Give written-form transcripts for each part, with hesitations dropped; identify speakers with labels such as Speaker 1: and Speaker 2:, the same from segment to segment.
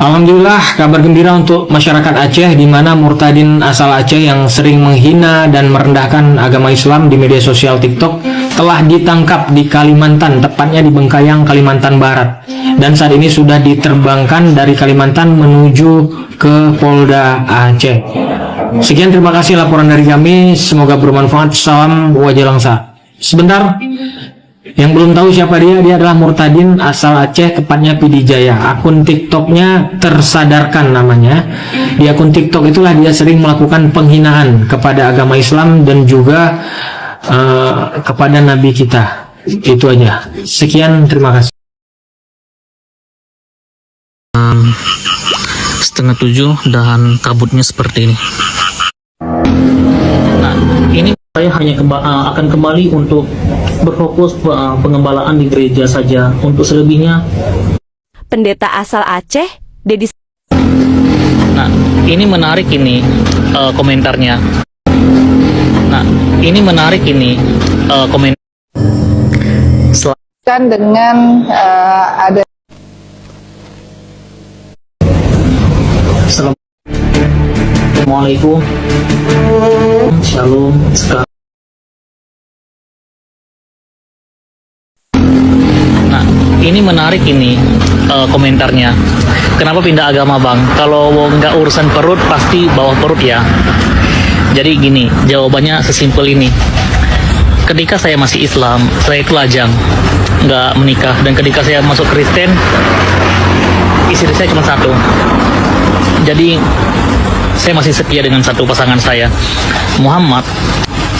Speaker 1: Alhamdulillah, kabar gembira untuk masyarakat Aceh, di mana murtadin asal Aceh yang sering menghina dan merendahkan agama Islam di media sosial TikTok telah ditangkap di Kalimantan, tepatnya di Bengkayang, Kalimantan Barat. Dan saat ini sudah diterbangkan dari Kalimantan menuju ke Polda Aceh. Sekian, terima kasih laporan dari kami. Semoga bermanfaat. Salam wajah langsa. Sebentar, yang belum tahu siapa dia adalah murtadin asal Aceh, tepatnya Pidijaya. Akun TikToknya Tersadarkan namanya. Di akun TikTok itulah dia sering melakukan penghinaan kepada agama Islam dan juga kepada Nabi kita. Itu aja. Sekian, terima kasih.
Speaker 2: 6:30 dan kabutnya seperti ini. Nah, ini saya hanya akan kembali untuk berfokus pengembalaan di gereja saja. Untuk selebihnya,
Speaker 3: Pendeta asal Aceh, Dedi.
Speaker 2: nah ini menarik ini komentarnya. Nah, ini menarik ini komentar.
Speaker 4: Kan dengan ada
Speaker 2: Assalamualaikum, shalom. Nah, ini menarik ini komentarnya. Kenapa pindah agama, Bang? Kalau nggak urusan perut, pasti bawah perut ya. Jadi gini, jawabannya sesimpel ini. Ketika saya masih Islam, saya itu lajang, nggak menikah. Dan ketika saya masuk Kristen, istri saya cuma satu. Jadi saya masih setia dengan satu pasangan saya, Muhammad.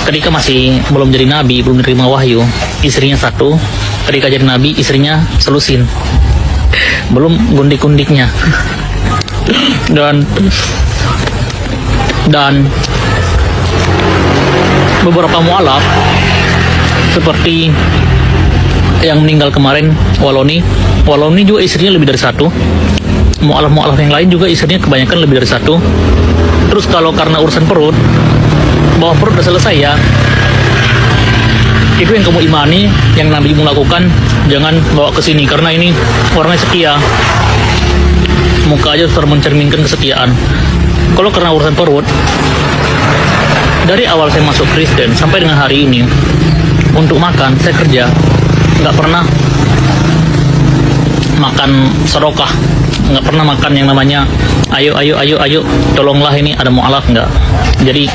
Speaker 2: Ketika masih belum jadi nabi, belum menerima wahyu, istrinya satu. Ketika jadi nabi, istrinya selusin, belum gundik-gundiknya. Dan beberapa mualaf seperti yang meninggal kemarin, Waloni juga istrinya lebih dari satu. Mualaf yang lain juga istrinya kebanyakan lebih dari satu. Terus kalau karena urusan perut, bawah perut udah selesai ya. Itu yang kamu imani, yang Nabi melakukan, jangan bawa ke sini karena ini orangnya setia. Muka aja sudah mencerminkan kesetiaan. Kalau karena urusan perut, dari awal saya masuk Kristen sampai dengan hari ini, untuk makan saya kerja, nggak pernah makan sedekah, nggak pernah makan yang namanya ayo tolonglah ini ada mualaf, nggak. Jadi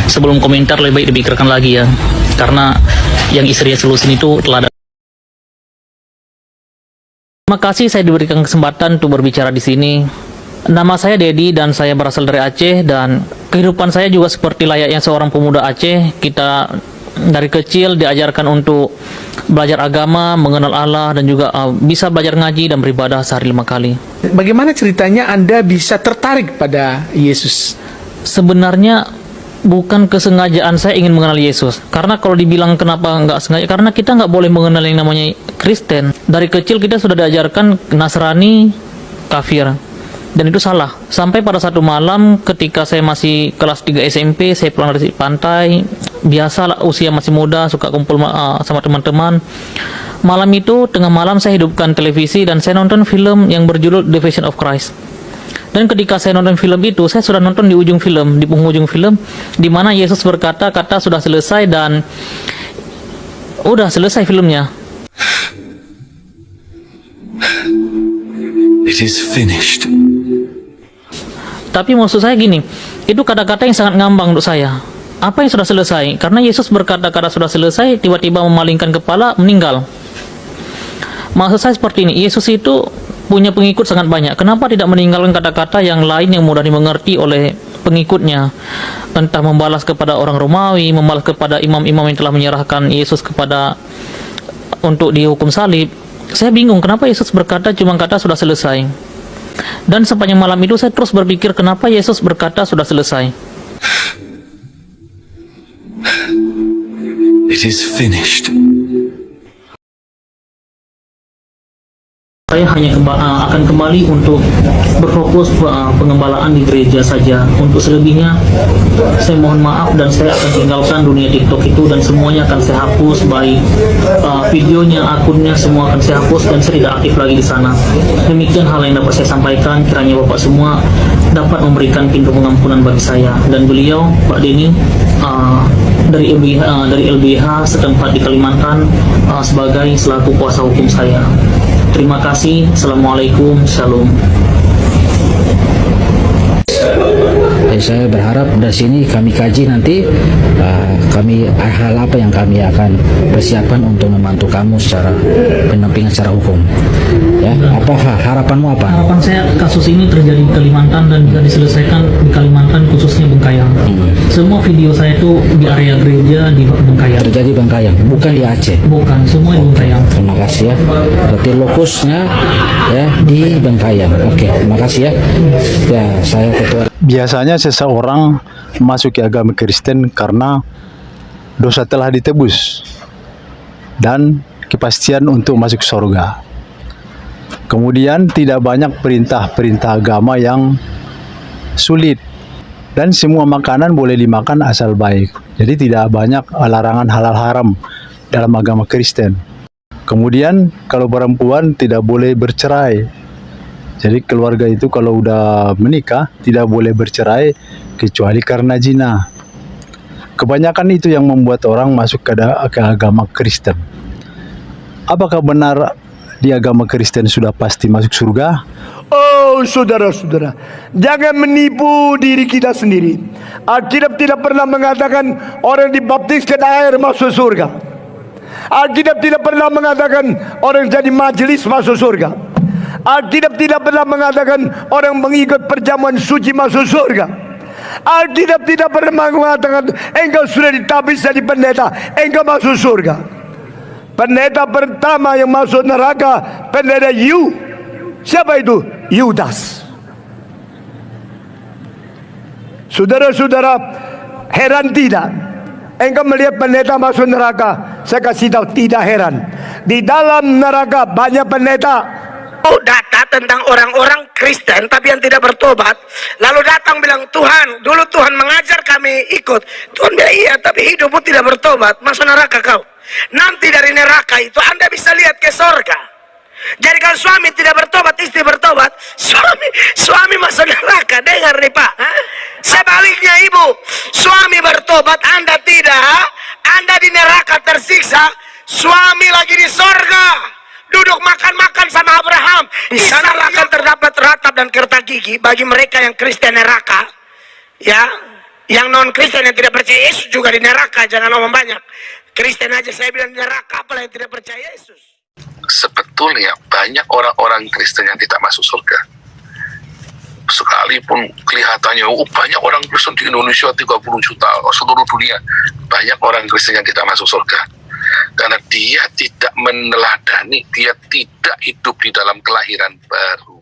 Speaker 2: sebelum komentar lebih baik dipikirkan lagi ya, karena yang istrinya selusin itu telah ada. Terima kasih saya diberikan kesempatan untuk berbicara di sini. Nama saya Dedi dan saya berasal dari Aceh, dan kehidupan saya juga seperti layaknya seorang pemuda Aceh. Kita dari kecil diajarkan untuk belajar agama, mengenal Allah, dan juga bisa belajar ngaji dan beribadah sehari 5 kali.
Speaker 5: Bagaimana ceritanya Anda bisa tertarik pada Yesus?
Speaker 2: Sebenarnya bukan kesengajaan saya ingin mengenal Yesus. Karena kalau dibilang kenapa nggak sengaja, karena kita nggak boleh mengenal yang namanya Kristen. Dari kecil kita sudah diajarkan Nasrani, kafir. Dan itu salah. Sampai pada satu malam ketika saya masih kelas 3 SMP, saya pulang dari pantai. Biasalah, usia masih muda, suka kumpul sama teman-teman. Malam itu, tengah malam saya hidupkan televisi dan saya nonton film yang berjudul The Passion of Christ. Dan ketika saya nonton film itu, saya sudah nonton di ujung film, di penghujung film, di mana Yesus berkata, kata sudah selesai, dan udah selesai filmnya.
Speaker 6: It is finished.
Speaker 2: Tapi maksud saya gini, itu kata-kata yang sangat ngambang untuk saya. Apa yang sudah selesai? Karena Yesus berkata-kata sudah selesai, tiba-tiba memalingkan kepala, meninggal. Maksud saya seperti ini, Yesus itu punya pengikut sangat banyak. Kenapa tidak meninggalkan kata-kata yang lain yang mudah dimengerti oleh pengikutnya? Entah membalas kepada orang Romawi, membalas kepada imam-imam yang telah menyerahkan Yesus kepada untuk dihukum salib. Saya bingung kenapa Yesus berkata cuma kata sudah selesai. Dan sepanjang malam itu saya terus berpikir kenapa Yesus berkata sudah selesai.
Speaker 6: It is finished.
Speaker 2: Saya hanya akan kembali untuk berfokus pengembalaan di gereja saja. Untuk selebihnya, saya mohon maaf dan saya akan tinggalkan dunia TikTok itu dan semuanya akan saya hapus, baik videonya, akunnya, semua akan saya hapus dan saya tidak aktif lagi di sana. Demikian hal yang dapat saya sampaikan. Kiranya Bapak semua dapat memberikan pintu pengampunan bagi saya dan beliau, Pak Denny, dari LBH setempat di Kalimantan, sebagai selaku kuasa hukum saya. Terima kasih. Assalamualaikum. Shalom.
Speaker 6: Saya berharap dari sini kami kaji nanti hal apa yang kami akan persiapkan untuk membantu kamu secara pendampingan secara hukum. Ya, apa harapanmu apa?
Speaker 2: Harapan saya kasus ini terjadi di Kalimantan dan bisa diselesaikan di Kalimantan, khususnya Bengkayang. Semua video saya itu di area gereja di Bengkayang.
Speaker 6: Terjadi Bengkayang, bukan di Aceh.
Speaker 2: Bukan, semua di Bengkayang.
Speaker 6: Terima kasih ya. Berarti lokusnya ya di Bengkayang. Oke, terima kasih ya. Ya, saya ketua.
Speaker 7: Biasanya seseorang masuk ke agama Kristen karena dosa telah ditebus dan kepastian untuk masuk surga. Kemudian tidak banyak perintah-perintah agama yang sulit dan semua makanan boleh dimakan asal baik. Jadi tidak banyak larangan halal haram dalam agama Kristen. Kemudian kalau perempuan tidak boleh bercerai. Jadi keluarga itu kalau udah menikah tidak boleh bercerai kecuali karena zina. Kebanyakan itu yang membuat orang masuk ke agama Kristen. Apakah benar di agama Kristen sudah pasti masuk surga?
Speaker 8: Oh saudara-saudara, jangan menipu diri kita sendiri. Alkitab tidak pernah mengatakan orang dibaptiskan air masuk surga. Alkitab tidak pernah mengatakan orang jadi majelis masuk surga. Alkitab tidak pernah mengatakan orang mengikut perjamuan suci masuk surga. Alkitab tidak pernah mengatakan engkau sudah ditabis jadi pendeta, engkau masuk surga. Pendeta pertama yang masuk neraka, pendeta Yu. Siapa itu? Yudas. Saudara-saudara, heran tidak engkau melihat pendeta masuk neraka? Saya kasih tahu, tidak heran. Di dalam neraka banyak pendeta. Data tentang orang-orang Kristen tapi yang tidak bertobat, lalu datang bilang, Tuhan, dulu Tuhan mengajar kami ikut. Tuhan bilang, iya, tapi hidupmu tidak bertobat, masuk neraka kau. Nanti dari neraka itu Anda bisa lihat ke surga. Jadi kalau suami tidak bertobat, istri bertobat, suami masuk neraka. Dengar nih Pak, sebaliknya ibu, suami bertobat, Anda tidak, Anda di neraka tersiksa, suami lagi di surga. Duduk makan-makan sama Abraham. Di sana akan terdapat ratap dan kerta gigi bagi mereka yang Kristen neraka. Ya, yang non Kristen yang tidak percaya Yesus juga di neraka. Jangan ngomong banyak. Kristen aja saya bilang di neraka, apalagi yang tidak percaya Yesus.
Speaker 9: Sebetulnya banyak orang-orang Kristen yang tidak masuk surga. Sekalipun kelihatannya banyak orang Kristen di Indonesia 30 juta, seluruh dunia, banyak orang Kristen yang tidak masuk surga. Karena dia tidak meneladani, dia tidak hidup di dalam kelahiran baru.